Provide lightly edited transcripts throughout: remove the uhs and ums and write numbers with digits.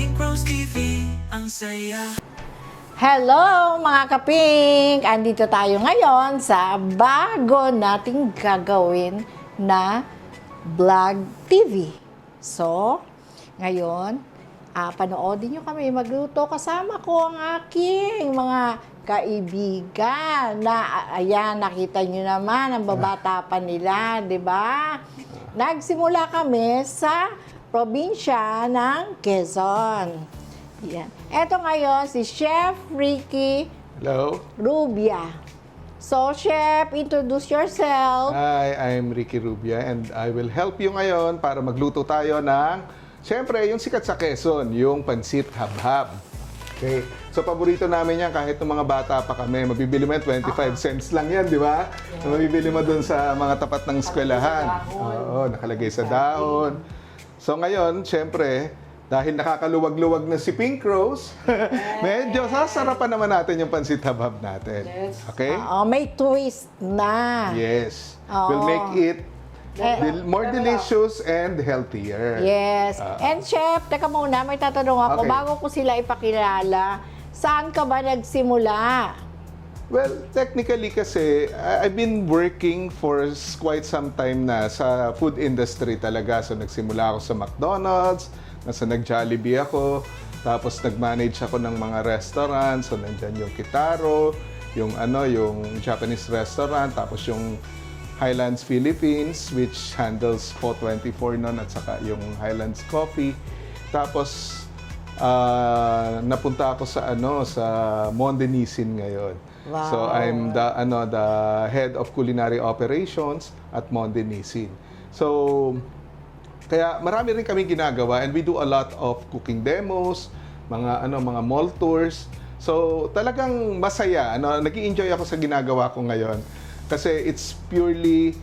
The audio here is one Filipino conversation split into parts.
Pink Rose TV, ang saya. Hello mga kapink! Andito tayo ngayon sa bago nating gagawin na vlog TV. So, ngayon, panoodin nyo kami magluto kasama ko ang aking mga kaibigan na, ayan, nakita nyo naman ang babata pa nila, di ba? Nagsimula kami sa probinsya ng Quezon. Yan. Eto ngayon si Chef Ricky Hello. Rubia. So, Chef, introduce yourself. Hi, I'm Ricky Rubia and I will help you ngayon para magluto tayo ng, siyempre, yung sikat sa Quezon, yung pansit habhab. Okay. So, paborito namin yan kahit ng mga bata pa kami. Mabibili mo yan, 25 cents lang yan, di ba? So, mabibili mo dun sa mga tapat ng eskwelahan. Oo, nakalagay sa dahon. So, ngayon, siyempre, dahil nakakaluwag-luwag na si Pink Rose, medyo sasarapan naman natin yung pansit habhab natin. Okay? May twist na. Yes. Oo. We'll make it more delicious and healthier. Yes. And Chef, teka muna, may tatanong ako. Okay. Bago ko sila ipakilala, saan ka ba nagsimula? Well, technically kasi, I've been working for quite some time na sa food industry talaga. So, nagsimula ako sa McDonald's, nasa nag-Jollibee ako, tapos nag-manage ako ng mga restaurant. So, nandyan yung Kitaro, yung Japanese restaurant, tapos yung Highlands Philippines, which handles Po24 noon, at saka yung Highlands Coffee. Tapos, napunta ako sa Monde Nissin ngayon. Wow. So I'm the head of culinary operations at Monde Nissin. So kaya marami rin kaming ginagawa and we do a lot of cooking demos, mga mall tours. So talagang masaya, nag-i-enjoy ako sa ginagawa ko ngayon kasi it's purely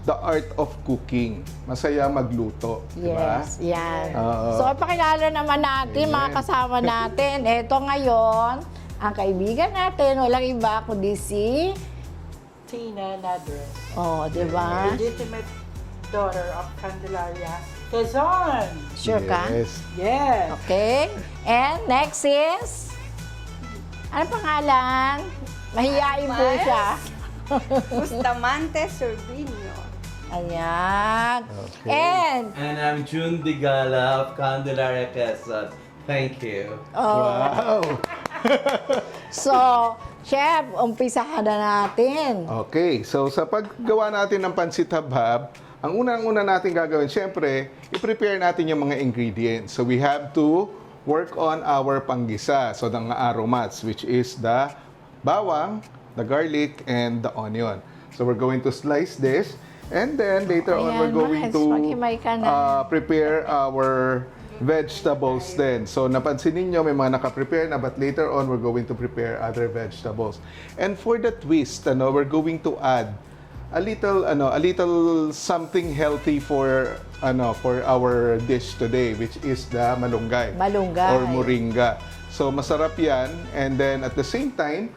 the art of cooking. Masaya magluto, di ba? Yes, yan. Oo. So, ipakilala naman natin, mga Ayan. kasama natin. Ito ngayon, ang kaibigan natin, walang iba kundi si... Tina Nadres, Oh, di ba? legitimate daughter of Candelaria Quezon. Sure ka? Yes. Yes. Okay. And next is... Ano pangalan? Mahihain po siya. Bustamante Sorbino. Ayan. Okay. And... And I'm June Digala of Candelaria, Quezon. Thank you. Oh, Wow! so, Chef, umpisahan na natin. Okay, so sa paggawa natin ng pansit habhab, ang unang-una natin gagawin, syempre, i-prepare natin yung mga ingredients. So we have to work on our panggisa, so the aromats, which is the bawang, the garlic, and the onion. So we're going to slice this, and then later on, we're Ayan, going Mads, to maghimay ka na. prepare our vegetables then. So napansin niyo may mga naka-prepare na, but later on we're going to prepare other vegetables. And for the twist, we're going to add a little something healthy for our dish today, which is the malunggay. Malunggay. Or moringa. So masarap 'yan, and then at the same time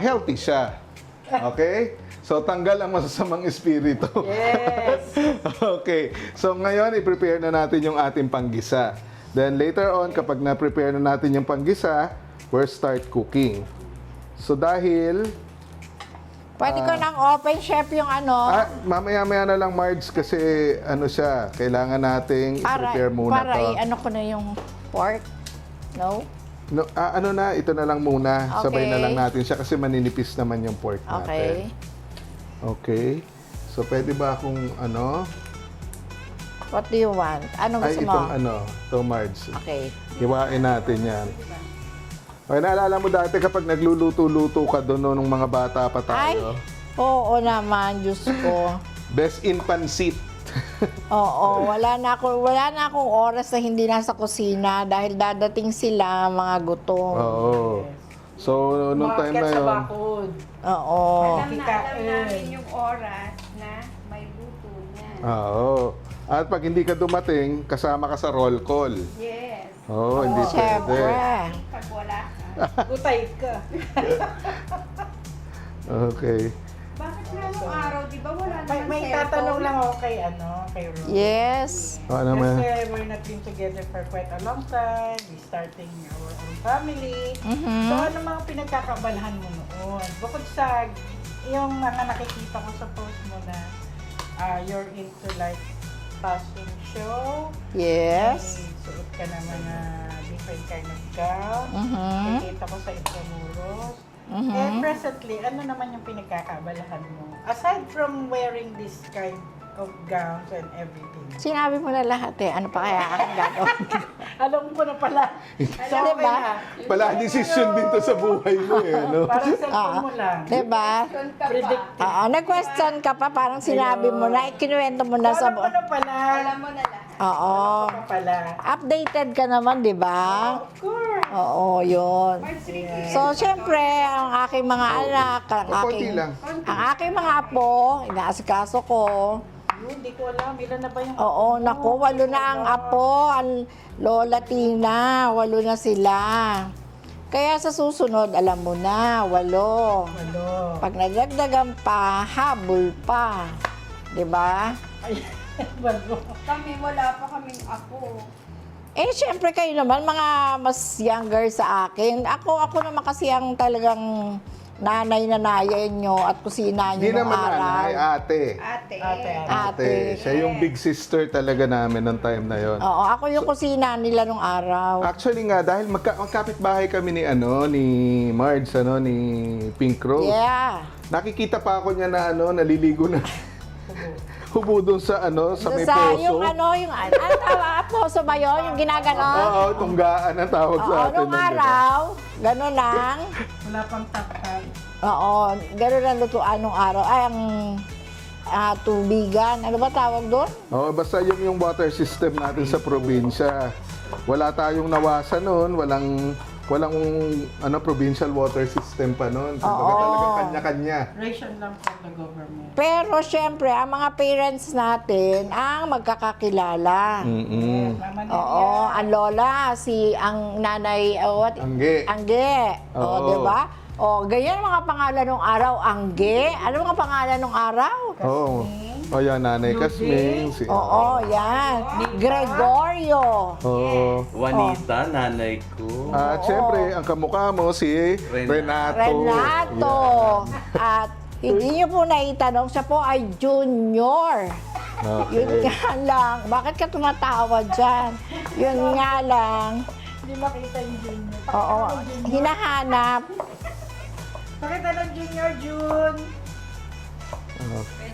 healthy siya. Okay? So tanggal ang masasamang espiritu. Yes. Okay. So ngayon, i-prepare na natin yung ating panggisa. Then later on, kapag na-prepare na natin yung panggisa, we'll start cooking. So dahil... Pwede ko nang open, Chef, yung mamaya-maya na lang, Marge, kasi kailangan nating i-prepare muna para to. ko na yung pork. No? No, ito na lang muna. Sabay na Okay. lang natin siya kasi maninipis naman yung pork natin. Okay. Okay. So, pwede ba akong What do you want? Anong Ay, gusto mo? itong Marge. Okay. Hiwain natin yan. Okay, naalala mo dati kapag nagluluto-luto ka doon nung mga bata pa Ay, tayo? oo naman, Diyos ko. Best in pansit. Oo, wala na akong oras na hindi nasa kusina dahil dadating sila mga gutom. Oo. So, nung time na Market sa yun, bakod. Oo. Alam namin yung oras na may luto niya. oo. At pag hindi ka dumating, kasama ka sa roll call. Yes. Oo, hindi Siyempre. pwede. Pag wala ka. Gutay ka. Okay. Bakit nga nung araw, di ba wala May, naman may cellphone? tatanong lang ako kay, kay Rose. Yes. Ano naman? Kasi we're not been together for quite a long time. We starting our own family. So, ano mga pinagkakabalahan mo noon? Bukod sa yung mga nakikita ko sa post mo na you're into like fashion show. Yes. May suot ka na mga different kind of gown. Nakikita ko sa Intramuros. Eh, presently, ano naman yung pinagkakabalahan mo? Aside from wearing this kind of gowns and everything. Sinabi mo na lahat eh. Ano pa kaya ang gagawin? Alam ko na pala. So, Diba? okay na. Pala, decision din to sa buhay mo eh, ano? Parang cellphone mo lang. Diba? Doon ka pa. Predict. Oo, nag-question ka pa, parang sinabi mo na, ikinuwento mo na sa... Alam ko na pala. Alam mo na lahat. Oo. Alam ko pala. Updated ka naman, di ba? Of course. Oo, yun. March, Ricky. So, syempre, ang aking mga anak, Konti lang. ang aking mga apo, inaasikaso ko. Yun, hindi ko alam. Ilan na ba yung... Oo, naku, 8 na ang apo, ang Lola Tina, 8 na sila. Kaya sa susunod, alam mo na, 8. Walo. Pag nadagdagan pa, habol pa. Di ba? Ay, walo. Kami, wala pa kaming apo. Eh, syempre kayo naman, mga mas younger sa akin. Ako naman kasi ang talagang nanay-nanayan nyo at kusina nyo Hindi nung naman araw. nanay, ate. Ate. Ate. Siya yung big sister talaga namin ng time na yon. Oo, ako yung kusina nila nung araw. Actually nga, dahil magkapit-bahay kami ni Marge, ni Pink Rose. Yeah. Nakikita pa ako niya na naliligo na. Hubo doon sa sa may Sa poso. yung poso ba yun? Yung ginaganon? Oo, tunggaan ang tawag sa Oo, atin. nung nun, diba? araw, gano'n lang. Wala pang takay. Oo, gano'n lang lutuan nung araw. Ay, ang tubigan. Ano ba tawag doon? Oo, basta yung water system natin sa probinsya. Wala tayong nawasan noon, walang provincial water system pa noon. Kumbaga talagang kanya-kanya. Ration lang from the government. Pero syempre, ang mga parents natin ang magkakakilala. Mama na Oo, ang lola, ang nanay, Angge. Angge. Oo, Oo. di ba? O, ganyan ang mga pangalan ng araw. Angge. Ano mga pangalan ng araw? Oo. Oh, yan, Nanay Kasming. Oo, yan. Gregorio. Oo. Juanita, nanay ko. At syempre, ang kamukha mo si Renato. Renato. At hindi niyo po naitanong, siya po ay junior. Okay. Yun nga lang. Bakit ka tumatawa dyan? Yun nga lang. Hindi makita yung junior. Oo. Hinahanap. Pakita ng junior, June.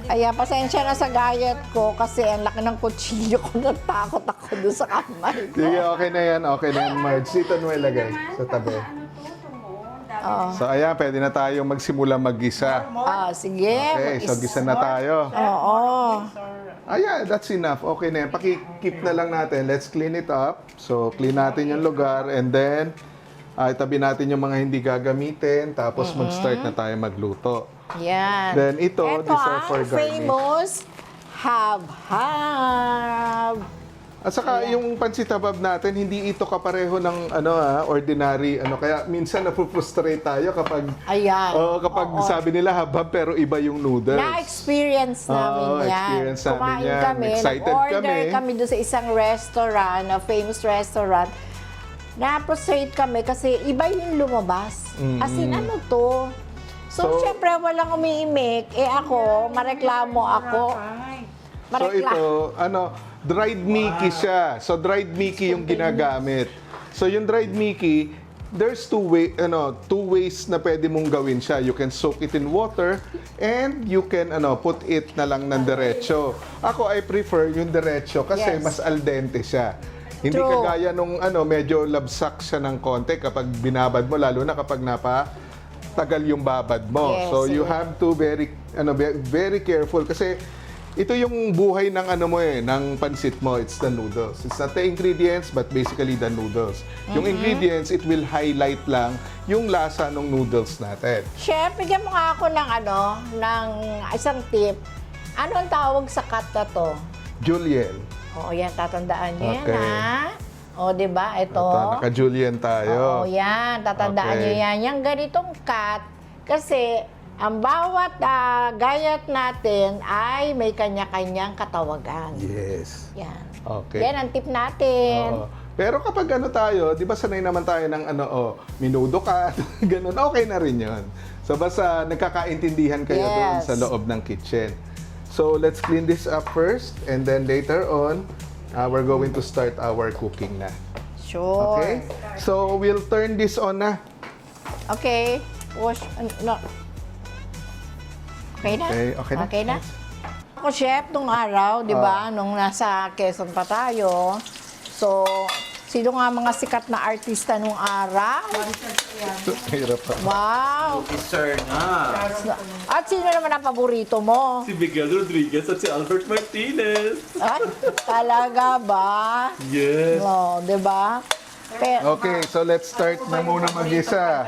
Ayan, pasensya na sa gayat ko kasi ang laki ng kutsilyo ko. Natakot ako doon sa kamay ko. Sige, okay na yan, Marge. Dito mo ilagay sa tabi. Ano to, tungo? Dami Oo. So, ayan, pwede na tayong magsimula mag-gisa. Sige. Okay, so gisa na tayo. Oo. Ayan, that's enough. Okay na yan. Paki-keep na lang natin. Let's clean it up. So, clean natin yung lugar and then itabi natin yung mga hindi gagamitin tapos mag-start na tayo magluto. Yan. Then ito, Ito these are for ang garnish. famous hab-hab. At saka yung pansit habab natin, hindi ito kapareho ng ordinary kaya minsan napufrustrate tayo kapag Ayan. kapag sabi nila habab pero iba yung noodles. Na-experience namin Oo, yan. experience namin Kumain yan. kami, Excited nag-order kami. kami doon sa isang restaurant, a famous restaurant. Na-frustrate kami kasi iba yung lumabas. As in, ano to? So, So, syempre, walang umiimik. Ako, mareklamo ako. So ito, dried Mickey siya. So dried Mickey yung ginagamit. So yung dried Mickey, there's two ways na pwede mong gawin siya. You can soak it in water and you can put it na lang ng diretso. Ako I prefer yung diretso kasi Yes. mas al dente siya. Hindi True. kagaya nung medyo labsak siya ng konti kapag binabad mo, lalo na kapag tagal yung babad mo. Yes, So you yes. have to very careful kasi ito yung buhay ng ng pansit mo. It's the noodles. It's not the ingredients but basically the noodles. Yung ingredients, it will highlight lang yung lasa ng noodles natin. Chef, bigyan mo nga ako ng ng isang tip. Ano ang tawag sa cut na to? Julienne. Oo, yan, tatandaan niyo Okay. yan, ha? O, di ba? Ito. Naka-Julienne tayo. Oo, yan. Tatandaan Okay. niyo yan. Yung ganitong cut, kasi Ang bawat gayat natin ay may kanya-kanyang katawagan. Yes. Yan. Okay. Yan ang tip natin. Oo. Pero kapag ano tayo, di ba sanay naman tayo ng minudo ka, ganun, okay na rin yun. So basta nagkakaintindihan kayo doon Yes. sa loob ng kitchen. So let's clean this up first and then later on, we're going to start our cooking na. Sure. Okay? So we'll turn this on na. Okay. Wash, no. Okay na? Okay na? Okay na? Ako, chef, nung araw, di ba, nung nasa Quezon pa tayo, so, sino nga mga sikat na artista nung araw? Hirap pa. Wow! Sir na. At sino naman ang paborito mo? Si Miguel Rodriguez at si Albert Martinez. Ay, talaga ba? Yes. No, di ba? Pero, Okay, so let's start na muna mag-isa.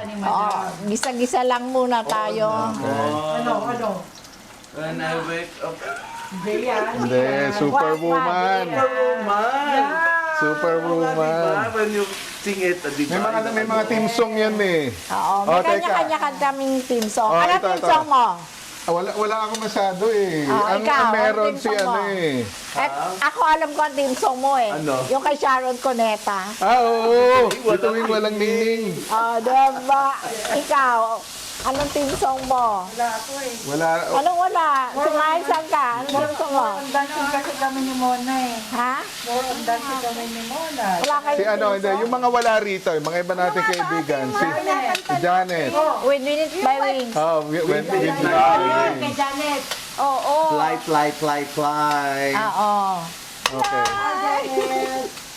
gisa-gisa lang muna tayo. Ano? When I wake up. Hindi yan. Hindi, Superwoman. Superwoman. Superwoman. Diba? When you sing it, diba? May mga team song yan eh. Oo, Oh, may teka. kanya-kanya kaming team song. Oh, Ano ito, team ito. song mo? Wala ako masyado eh. Ah, ikaw, meron ang team si song mo. eh. Ako alam ko ang team song mo eh. Ano? Yung kay Sharon Cuneta. Oo. Ito yung walang ningning. Diba? Ikaw, anong team song mo? Wala ako eh. Wala. Anong wala? Sumaisang ka? Anong team song mo? More on dancing kasi kami ni Mona eh. Ha? More on dancing kami ni Mona. Wala kayo Si hindi. Yung mga wala rito, yung mga iba nating kaibigan. Si Janet. With Minutes by Wings. Oh, with Kay Janet. Oo. Fly. Oo. Okay.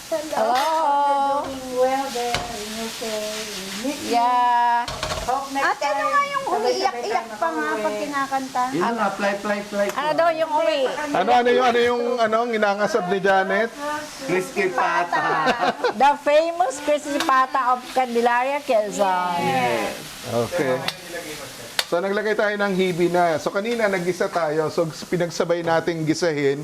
Hello. Doing well there in UK. Miss you. Yeah. Hope next Ate, ano time. nga yung umiiyak-iyak pa nga pag kinakanta? Yun nga, fly. Ano daw yung uwi? Ano yung inangasab ni Janet? Crispy pata. The famous Crispy Pata of Candelaria, Quezon. Okay. So naglagay tayo ng hibi na. So kanina naggisa tayo. So pinagsabay nating gisahin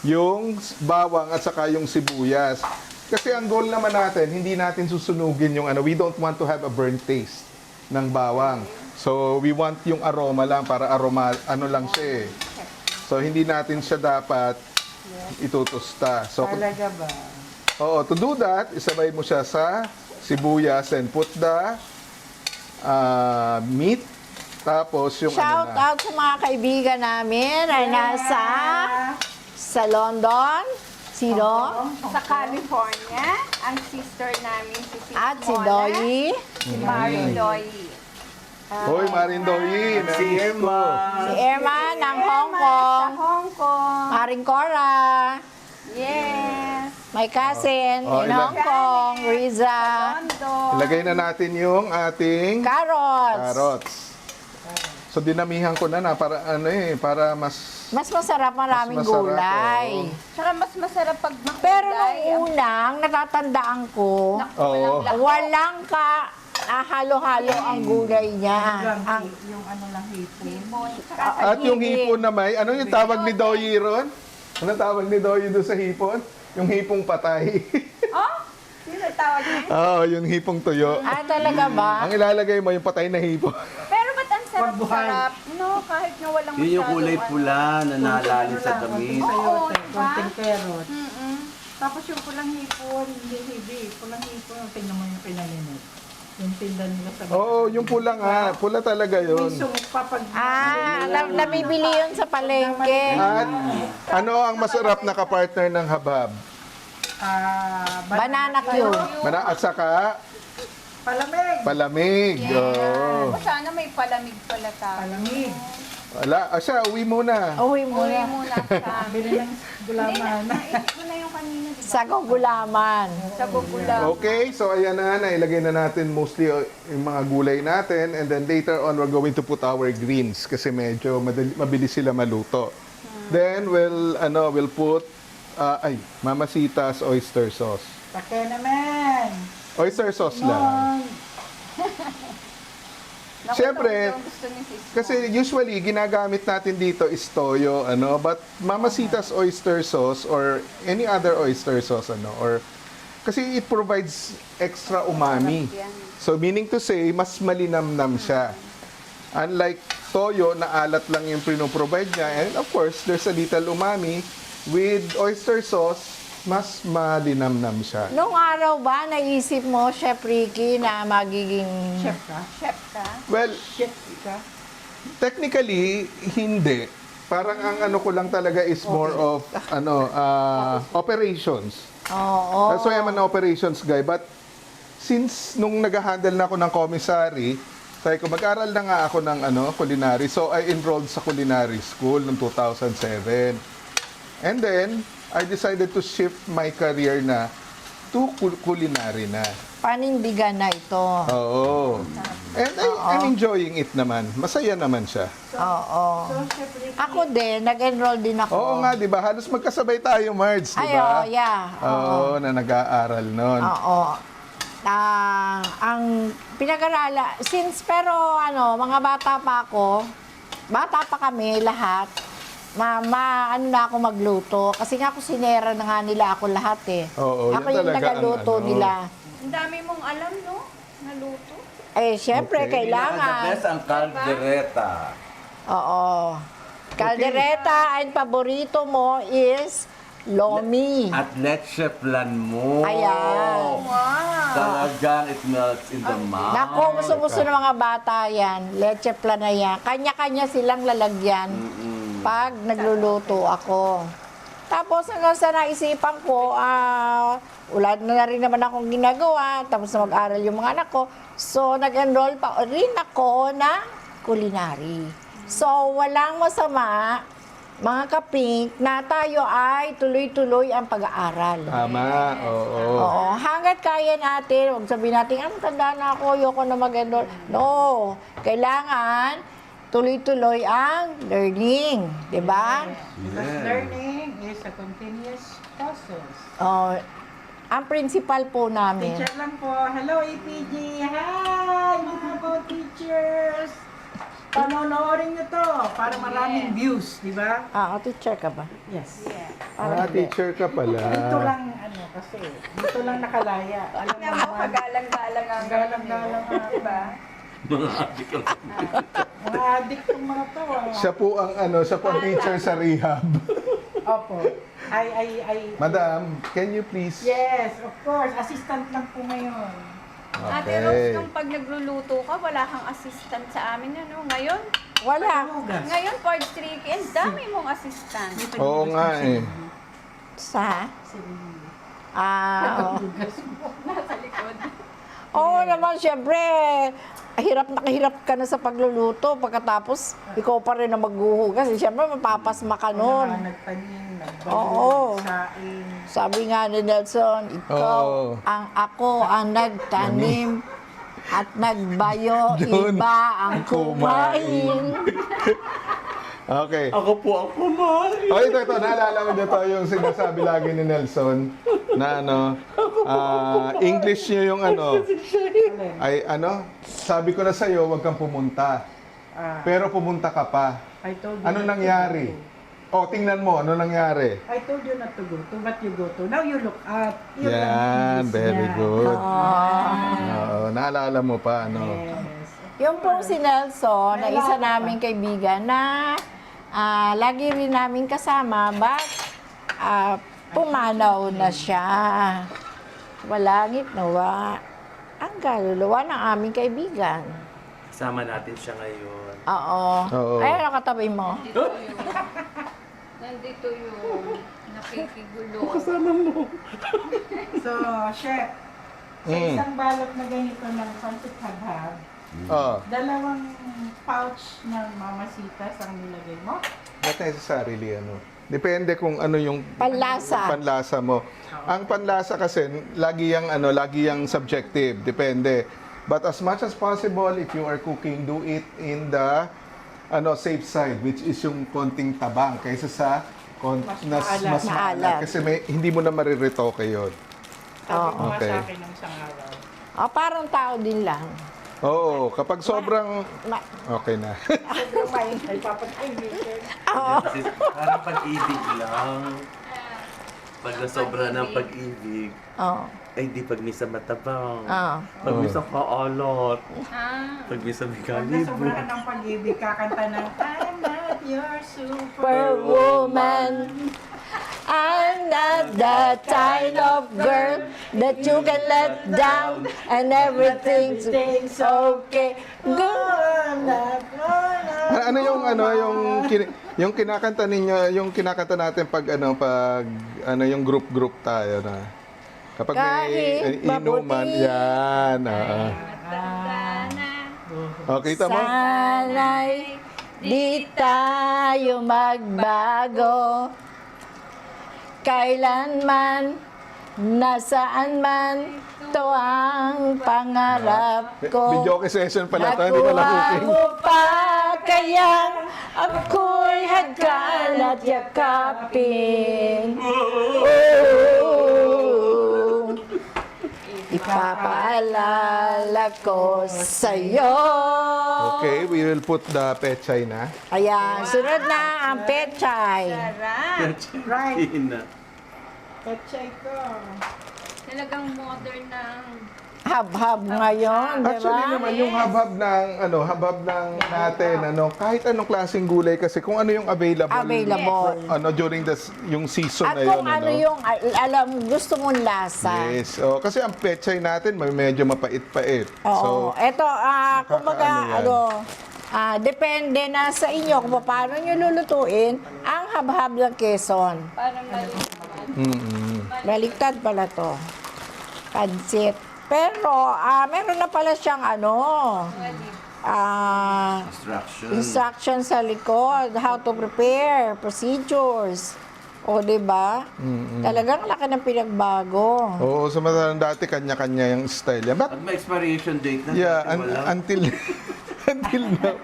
yung bawang at saka yung sibuyas. Kasi ang goal naman natin, hindi natin susunugin yung we don't want to have a burnt taste ng bawang. So we want yung aroma lang para lang siya eh. So hindi natin siya dapat itutusta. So Talaga ba? to do that, isabay mo siya sa sibuyas and put the meat. Tapos yung Shout out sa mga kaibigan namin na nasa sa London. Sino? Sa California, ang sister namin si Sis At si Mona, Doyi. si Mari Doy. Hoy, Marindoy, Si Irma. Si Irma ng Hong Sa Kong. Hong Kong. Maring Cora. Yes. My cousin Oh, in ilan? Hong Kong. Riza. London. ilagay na natin yung ating Carrots. carrots. So dinamihan ko na para para mas Mas masarap, maraming Mas masarap, gulay. Tsaka mas masarap pag makulay. Pero nung unang, natatandaan ko, Oo. walang halo-halo ang gulay niya. Ang, Yung ano lang hipon. At yung hipon na may, ano yung tawag ni Doyi ron? Ano tawag ni Doyi doon sa hipon? Yung hipong patay. Oh? Sino tawag niya? Oo, yung hipong tuyo. talaga ba? Ang ilalagay mo yung patay na hipon. Pero ba't ang sarap-sarap? No, kahit na walang Yun yung kulay masyadong pula na nalalim sa damit. Oo, Sayote, diba? konting carrot. Mm-mm. Tapos yung pulang hipon, hindi hibi. Pulang hipon, tingnan mo yung pinalinit. Yung tinda nila sa Oo, yung pula nga. Pula talaga May yun. sumok pa pag... Nabibili yun sa palengke. At ano ang masarap na kapartner ng habab? Banana cube. At saka Palamig. palamig. Oo. O sana may palamig pala tayo. Palamig. Wala. Siya, uwi muna. Uwi mo Uwi na. muna sa Bili ng gulaman. Naisip mo na yung kanina, di ba? Sa gugulaman. Sa bubula. Okay, so ayan na, nailagay na natin mostly yung mga gulay natin and then later on we're going to put our greens kasi medyo mabilis sila maluto. Then we'll put Mamacita's oyster sauce. Take naman. Oyster sauce lang. Naku, Siyempre, ito ang gusto ni Sis Mo. Kasi usually ginagamit natin dito is toyo, but Mamacita's oyster sauce or any other oyster sauce or kasi it provides extra umami. Yan. So meaning to say, mas malinamnam siya. Unlike toyo na alat lang yung pinoprovide niya. And of course, there's a little umami. With oyster sauce, mas malinamnam siya. Nung araw ba, naisip mo, Chef Ricky, na magiging... Chef ka? Chef ka? Well, Chef ka? technically, hindi. Parang ang ano ko lang talaga is more of operations. Oo. That's why I'm an operations guy. But since nung nag-handle na ako ng commissary, sabi ko, mag-aral na nga ako ng culinary. So I enrolled sa culinary school noong 2007. And then, I decided to shift my career na to culinary na. Panindigan na ito. Oo. And I'm enjoying it naman. Masaya naman siya. Oo. So, Chef Ricky, Ako din, nag-enroll din ako. Oo nga, di ba? Halos magkasabay tayo, Marge, di Ay, ba? yeah. Oo, na nag-aaral nun. Oo. Ang pinag-arala, mga bata pa ako, bata pa kami lahat, na ako magluto. Kasi nga kusinera na nga nila ako lahat eh. Oo, ako yan yung talaga nagaluto ang nila. Ang dami mong alam, no? Naluto. Eh, syempre, Okay. The kailangan. best ang caldereta. Oo. Caldereta, and paborito mo is lomi. At leche flan mo. Ayan. Wow! Talagang it melts in the mouth. Nako, gusto ng mga bata yan. Leche flan na yan. Kanya-kanya silang lalagyan pag nagluluto ako. Tapos hanggang sa naisipan ko, wala na rin naman akong ginagawa. Tapos na mag-aral yung mga anak ko. So, nag-enroll pa rin ako na culinary. So, walang masama, mga kapink, na tayo ay tuloy-tuloy ang pag-aaral. Tama, oo. Oo, hanggat kaya natin, huwag sabihin natin, tanda na ako, ayoko na mag-enroll. No, kailangan tuloy-tuloy ang learning, di ba? because learning is a continuous process. Oh, ang principal po namin. Teacher lang po. Hello, APG. Hi, mga co-teachers. Panonoodin nyo to para maraming views, di ba? Teacher ka ba? Yes. Teacher ka pala. Dito lang, kasi, dito lang nakalaya. Alam mo Tingnan mo, naman, kagalang-galang ang galang-galang nga, diba? mga addict tong mga to. Siya po ang teacher sa rehab. Opo. Madam, can you please? Yes, of course. Assistant lang po ngayon. Ate Rose, nung pag nagluluto ka, wala kang assistant sa amin, ano? Ngayon, Wala. Hugas. ngayon, Forge 3 ang dami mong assistant. Oo nga eh. Sa? Nasa likod. Oo naman, syempre, hirap ka na sa pagluluto. Pagkatapos, ikaw pa rin ang maghuhugas. Syempre, mapapasma ka nun. Nagtanim, Oo. nagsaing. Sabi nga ni Nelson, ikaw, Oo. ako ang nagtanim at nagbayo, Doon iba ang kumain. Okay. Ako po ang kumain. Oh, ito. Naalala mo dito yung sinasabi lagi ni Nelson na English niyo yung sabi ko na sa'yo, huwag kang pumunta. Pero pumunta ka pa. I told you Ano not to nangyari? go Tingnan mo, ano nangyari? to. I told you not to go to, but you go to. Now you look up. Yun Yan, lang, please. very Yan. good. Oo, naalala mo pa, Yes. Yung pong si Nelson, na isa naming kaibigan na lagi rin namin kasama, but pumanaw na siya. Walangit nawa. Ang kaluluwa ng aming kaibigan. Sama natin siya ngayon. Oo. Oo. Ay, ano katabi mo? Nandito yung nakikigulo. So, Chef, sa isang balot na ganito ng pancit habhab, dalawang pouch ng mamasitas ang nilagay mo? Not necessarily, Depende kung ano yung Panlasa. panlasa mo. Ang panlasa kasi, lagi yang subjective. Depende. But as much as possible, if you are cooking, do it in the safe side, which is yung konting tabang kaysa sa mas Maalat. maalat. Kasi hindi mo na mariretoke yun. Sabi mo nga Okay. sa akin ng isang araw. Parang tao din lang. Oo, kapag sobrang... Okay na. Sobrang ay papatay. Parang pag-ibig lang. Pag nasobra ng pag-ibig, Oh. ay di pag misa matabang. Oh. Pag misa kaolot. Ah, Pag misa may Pag kalibo. nasobrahan ng pag-ibig, kakanta ng I'm not your Superwoman. I'm not the kind of girl that you can let down and everything's okay. Good. Ano yung kinakanta ninyo, yung kinakanta natin pag yung group tayo na kapag may Kahit inuman, mabuti. yan. sana. Oh, kita mo? Sana'y di tayo magbago. Kailanman, nasaan man, to ang pangarap ko. Video session pala ito, hindi pala Nakuha cooking. mo pa kayang ako'y hagkan at yakapin. Oh, ipapaalala ko sa'yo. Okay, we will put the pechay na. Ayan, sunod na ang pechay. Sarap. Right. Ina. Pechay ko. Talagang modern ng Hab-hab ngayon, di Actually ba? naman, yung habab ng natin, kahit anong klaseng gulay kasi kung ano yung available. Available. During yung season At na yun. kung ano yung, alam, gusto mong lasa. Yes. Oh, kasi ang pechay natin medyo mapait-pait. Oo. Eto, kumbaga, nakakaano yan. depende na sa inyo kung paano nyo lulutuin ang habhab ng Quezon. parang maliit. Baliktad pala to. Pansit. Pero, meron na pala siyang instruction sa likod, how to prepare, procedures. O, di ba? Talagang laki ng pinagbago. Oo, samantalang dati kanya-kanya yung style. Yan. Pag may expiration date na, Yeah, wala. until now.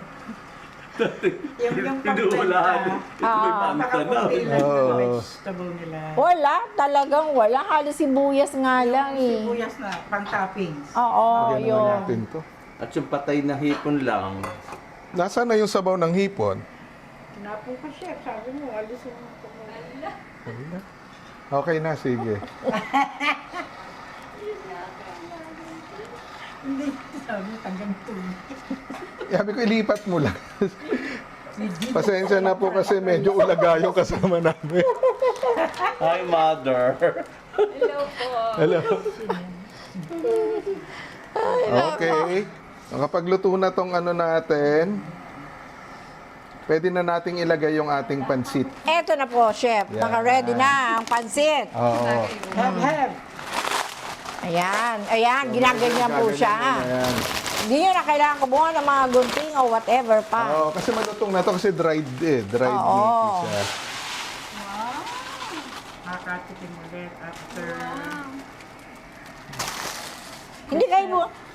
Yung Hindi wala. Ito may pangita na. vegetable nila. Wala, talagang wala. Halos sibuyas nga lang eh. Sibuyas na, pang-toppings. Oo, Lagyan naman yun. natin to. At yung patay na hipon lang, Nasaan na yung sabaw ng hipon? Tinapon ko, chef. Sabi mo, alisin mo ito. Okay na, sige. Hindi, sabi mo, tanggang tubig. Sabi ko, ilipat mo lang. Pasensya na po kasi medyo ulaga yung kasama namin. hi mother. Hello po. Hello. Okay. Kapag luto na tong natin, pwede na nating ilagay yung ating pansit. Eto na po, chef. Yan. Naka-ready na ang pansit. Oo. Have. Ayan, ayan, ginaganyan po siya. Ayan. Hindi nyo na kailangan kumuha ng mga gunting o whatever pa. Oo, kasi malutong na to kasi dried Dried Oo. meat siya. Makakatikim ulit after.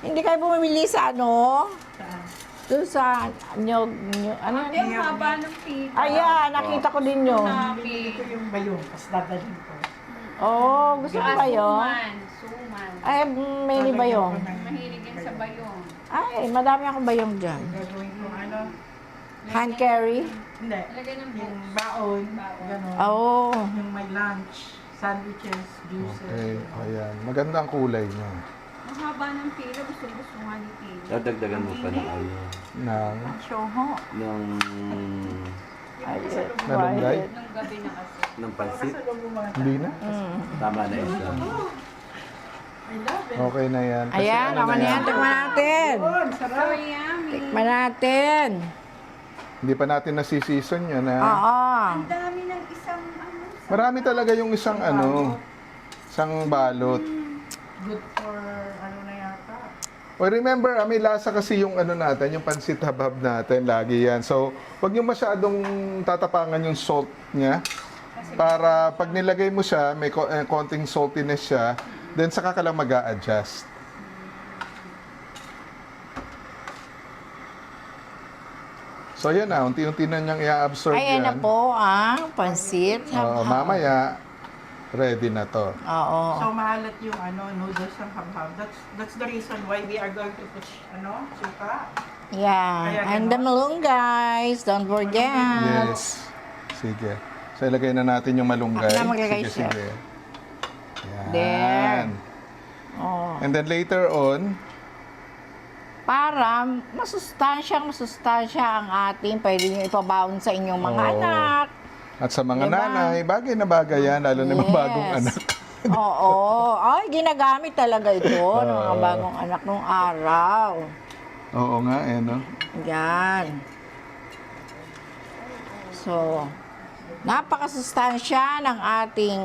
Hindi kayo bumili sa Saan? doon sa nyog, Hindi, ang haba ng pita. Ayan, nakita ko din yun. Bibili ko yung bayong, tapos dadalhin ko. Oh, gusto mo ba yun? Suman. Ay, may bayong. Mahilig yan sa bayong. Ay, madami akong bayong dyan. Gagawin ko Hand carry? Hindi. Lagyan ng Yung buhok. baon, gano'n. Oh. Yung may lunch, sandwiches, juices. Okay, ayan. Maganda ang kulay niya. Ang haba ng pila. Gusto nga ni pila. Dadagdagan mo pa ng ano. Nang Shoho. Ng, Ay, nalunggay? Nung gabi na kasi. ng pansit. Sa loob ng mga Hindi na? Tama na isa. I love it. Okay na yan. Kasi Ayan, ano ako na na yan. Tikman natin. Yun, So sarap. yummy. Tikman natin. Hindi pa natin nasi-season yan, ha? Oo. Ang dami ng isang Marami talaga yung isang isang balot. Good for na yata. O remember, may lasa kasi yung natin, yung pansit habab natin, lagi yan. So, wag yung masyadong tatapangan yung salt niya. Para pag nilagay mo siya, may konting saltiness siya, then saka ka lang mag-a-adjust. So, yan na. Unti-unti na niyang i-absorb Ayan na yan. po ang pansit. Oo, mamaya, ready na to. Oo. So maalat yung noodles ng habhab. That's the reason why we are going to put suka. Yeah. Kaya And the ganon. malunggay, don't forget. Yes. Sige. So, ilagay na natin yung malunggay. Ako na maglagay, Sige, chef. sige. There. Oh. And then later on, Para masustansya ang ating pwede nyo ipabaon sa inyong mga Oo. anak. at sa mga Diba? nanay, bagay na bagay yan, lalo na mga bagong anak. Oo. Ay, ginagamit talaga ito ng mga bagong anak nung araw. Oo nga, no? Yan. So, napakasustansya ng ating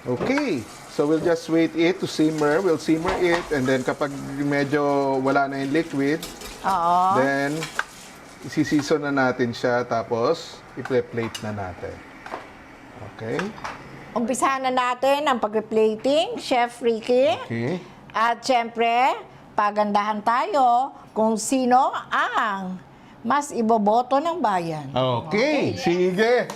Okay. So we'll just wait it to simmer. We'll simmer it and then kapag medyo wala na yung liquid, then isiseason na natin siya tapos i-plate na natin. Okay? umpisahan na natin ang pag-plating, Chef Ricky. Okay. At syempre, pagandahan tayo kung sino ang mas iboboto ng bayan. Okay. Sige.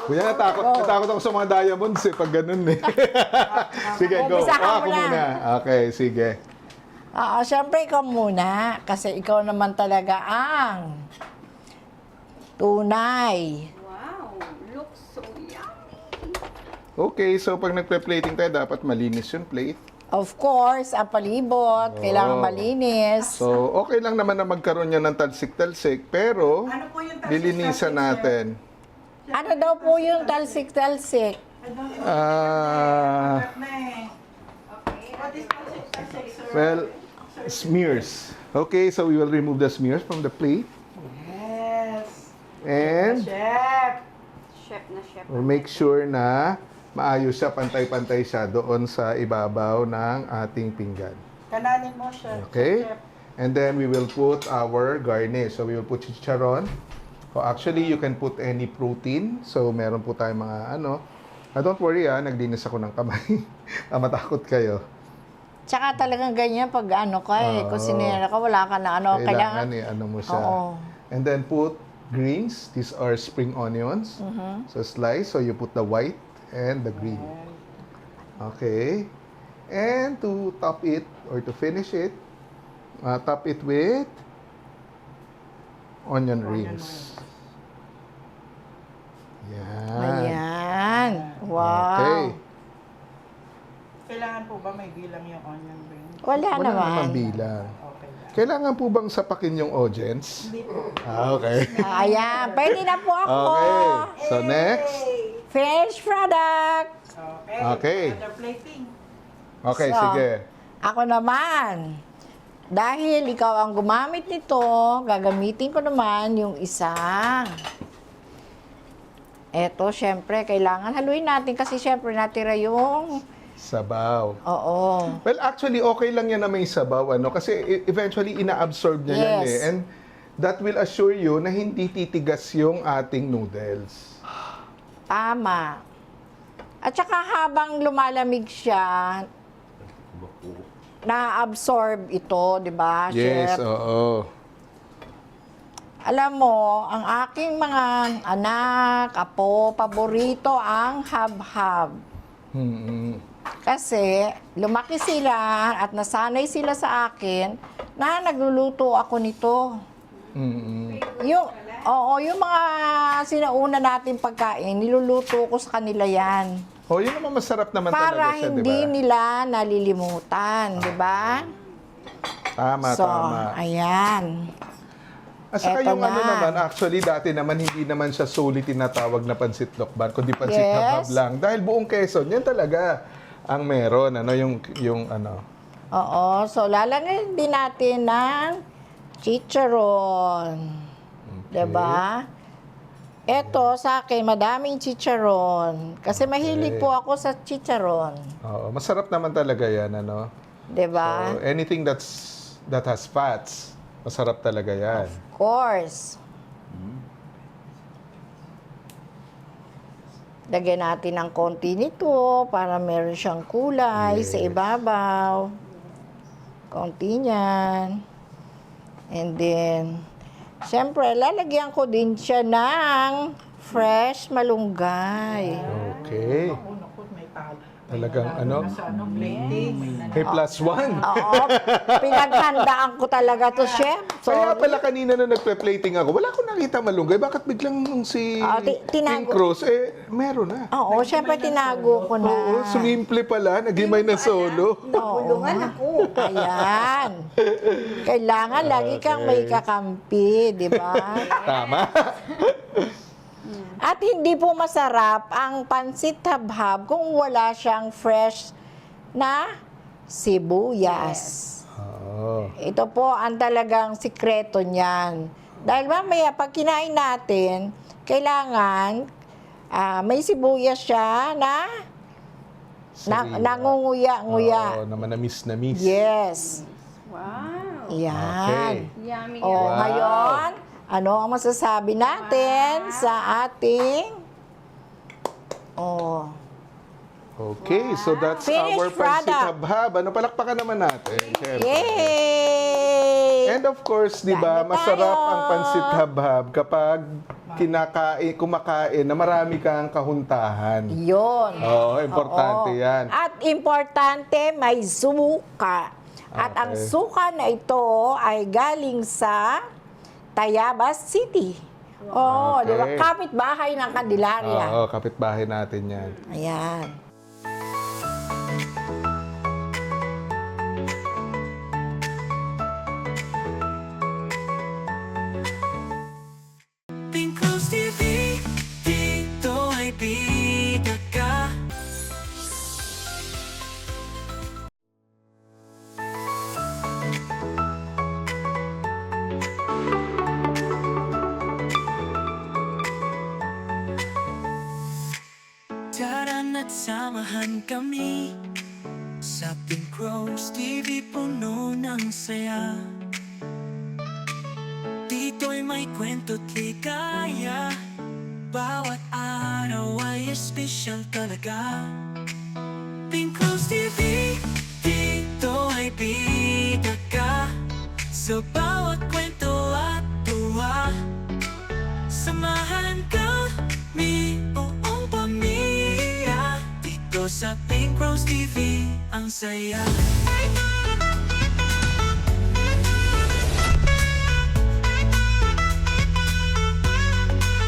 Kuya, natakot ako sa mga diamonds pag ganun Sige, go. Umpisa ka Ako muna. muna. Okay, sige. Syempre ikaw muna kasi ikaw naman talaga ang tunay. Wow, looks so yummy. Okay, so pag nagpe-plating tayo, dapat malinis yung plate. Of course, ang palibot, kailangan malinis. So, okay lang naman na magkaroon yan ng talsik-talsik, pero Ano po yung lilinisan natin. Ano daw po yung talsik-talsik? Ah, What is talsik-talsik, sir? well, smears. Okay, so we will remove the smears from the plate. Yes. And Chef. Chef na chef. we'll make sure na maayos siya, pantay-pantay siya doon sa ibabaw ng ating pinggan. Kananin mo siya. Okay? Chef. And then we will put our garnish. So we will put chicharon. So actually, you can put any protein. So meron po tayong mga don't worry naglinis ako ng kamay. Matakot kayo. Tsaka talagang ganyan pag kusinera ka, wala ka na Kailangan mo siya. Oo. And then put greens. These are spring onions. So slice. So you put the white and the green. Okay. And to top it or to finish it, top it with onion rings. Yan. Ayan. Wow. Okay. Kailangan po ba may bilang yung onion ring? Wala Wala naman. naman bilang. Okay lang. Kailangan po bang sapakin yung audience? Hindi po. Okay. Ayan. Pwede na po ako. Okay. So next. Finished product. Okay. Okay. Other plating. Okay, So, sige. Ako naman. Dahil ikaw ang gumamit nito, gagamitin ko naman yung isa. Eto, syempre, kailangan haluin natin kasi syempre natira yung... Sabaw. Oo. Well, actually, okay lang yan na may sabaw, kasi eventually ina-absorb niya yan Yes. And that will assure you na hindi titigas yung ating noodles. Tama. At saka habang lumalamig siya, na-absorb ito, di ba, Yes, Chef? oo. Alam mo, ang aking mga anak, apo, paborito ang hab-hab. Kasi lumaki sila at nasanay sila sa akin na nagluluto ako nito. Yung mga sinauna nating pagkain, niluluto ko sa kanila yan. Oh, yun naman masarap naman Para talaga siya, hindi di ba? nila nalilimutan, di ba? Tama, So, tama. ayan. At saka eto yung na. naman, actually dati naman hindi naman siya solely tinatawag na pansit lokban, kundi pansit Yes. habhab lang. Dahil buong Quezon, yan talaga ang meron, Oo, so lalagyan din natin ng chicharon. Diba? Eto, sa akin, madaming chicharon. Kasi mahilig po ako sa chicharon. Oo, masarap naman talaga yan, Diba? So, anything that has fats, masarap talaga yan. Of course. Lagyan natin ng konti nito para meron siyang kulay sa Yes. ibabaw. Konti niyan. And then, syempre, lalagyan ko din siya ng fresh malunggay. Okay. Naku, may talo. Talagang ano? Sa plating. May plus one. Oo, pinaghandaan ko talaga to, chef. Kaya Sorry. pala kanina na nagpe-plating ako, wala akong nakita malunggay. Bakit biglang nung si tinago. Pink Rose, meron na. Oo, syempre tinago ko na. Oo, sumimple pala. Nagimay na solo. Nagulungan ako. Ayan. Kailangan lagi kang may kakampi, di ba? Tama. At hindi po masarap ang pansit habhab kung wala siyang fresh na sibuyas. Oo. Ito po ang talagang sikreto niyan. Dahil mamaya pag kinain natin, kailangan may sibuyas siya na Sariwa. nangunguya-nguya. Oo, naman na miss na miss. Yes. Wow. Yan. Okay. Yummy, O, yummy. ngayon, ano ang masasabi natin sa ating... Oh, Okay, so that's Finished our pancit product. habhab. Ano, palakpakan naman natin. Syempre. yay! And of course, di ba, Kain na masarap tayo. ang pancit habhab kapag kumakain na marami kang kahuntahan. Yun. Oo, importante Oo. yan. At importante, may suka. At ang Okay. suka na ito ay galing sa Tayabas City. Oh, di ba? Okay. Kapitbahay ng Candelaria. Oo, kapitbahay natin yan. Ayan. Pink Rose TV, dito ay bida ka. Tara na't samahan kami sa Pink Rose TV, puno ng saya. Dito'y may kwento't ligaya, bawat araw ay espesyal talaga. Pink Rose TV, dito ay bida ka. Sa bawat kwento at tuwa, samahan kami, buong pamilya. Dito sa Pink Rose TV, ang saya.